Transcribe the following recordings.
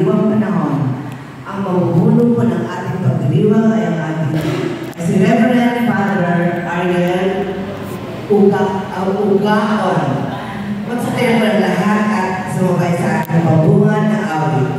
karaniwang panahon. Ang mamumuno po ng ating pagdiriwang ay ang ating si Reverend Father Ariel Ugaon. Magsatayo po ng lahat at sumabay sa ating pabungan na awit.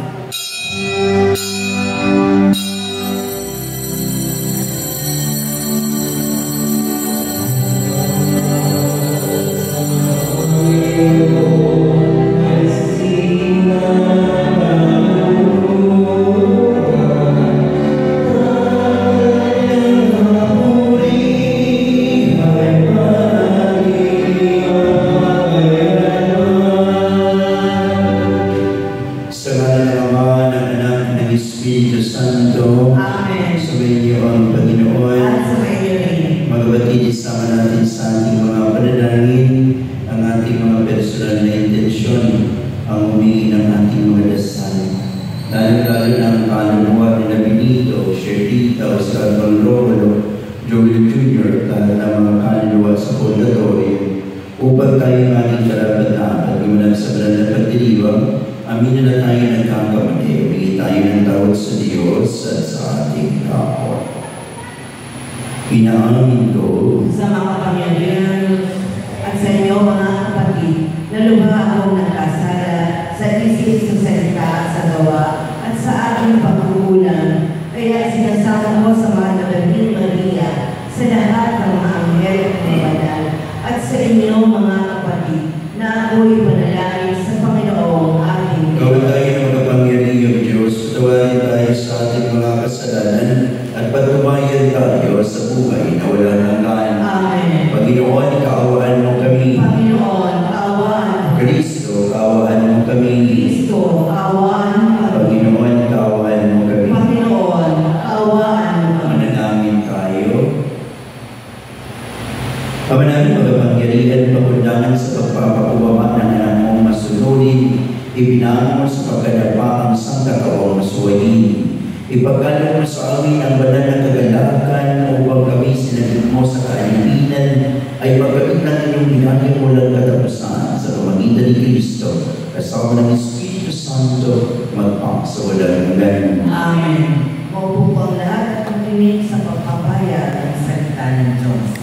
Espiritu Santo. Amen. Sumainyo ang Panginoon. At sumainyo rin. Magbatid isama natin sa ating mga panalangin, ang ating mga personal na intensyon, ang humingi ng ating mga dasal. Lalo-lalo na ang kaluluwa ni Benito, Sherita, Oscar Valrolo, Joel Jr., lalo na mga kaluluwa sa purgatorio, upang tayo ng ating karapat-dapat gumanap sa banal na pagdiriwang. Amin na tayo nagkakamali, humingi tayo ng tawad sa Diyos at sa ating kapwa. Inaamin ko sa mga kapangyarihan at sa inyo mga kapatid, na lubha akong nagkasala sa isip, sa salita at sa gawa at sa aking pagkukulang. Kaya sinasama ko sa mga Nabating Maria, sa lahat ng mga anghel at mga banal, at sa inyo mga kapatid, na ako'y panalangin sa Panginoong aking Gawin tayo ng makapangyarihang Diyos, tawarin tayo sa ating mga kasalanan at patubayan tayo sa buhay na wala hanggan. Amen. Panginoon, kaawaan mo kami. Panginoon, kaawaan mo. Kristo, kaawaan mo kami. Kristo, kaawaan mo kami. Panginoon, kaawaan mo kami. Panginoon, kaawaan mo kami. Manalangin tayo. Ama namin makapangyarihan, pagundangan sa pagpapakuwama ng anak mong masunurin, ibinangon mo sa pagkadapa ang sangkatawang masuwayin. Ipagkaloob mo sa amin ang banal na kagalakan upang kami sinagin mo sa kaalipinan ay pagkabit ng inyong binagay walang katapusan sa pamagitan ni Kristo kasama ng Espiritu Santo magpaksawalang hanggan. Amen. Maupo po ang lahat at pagtinig sa pagpapaya ng salita ng Diyos.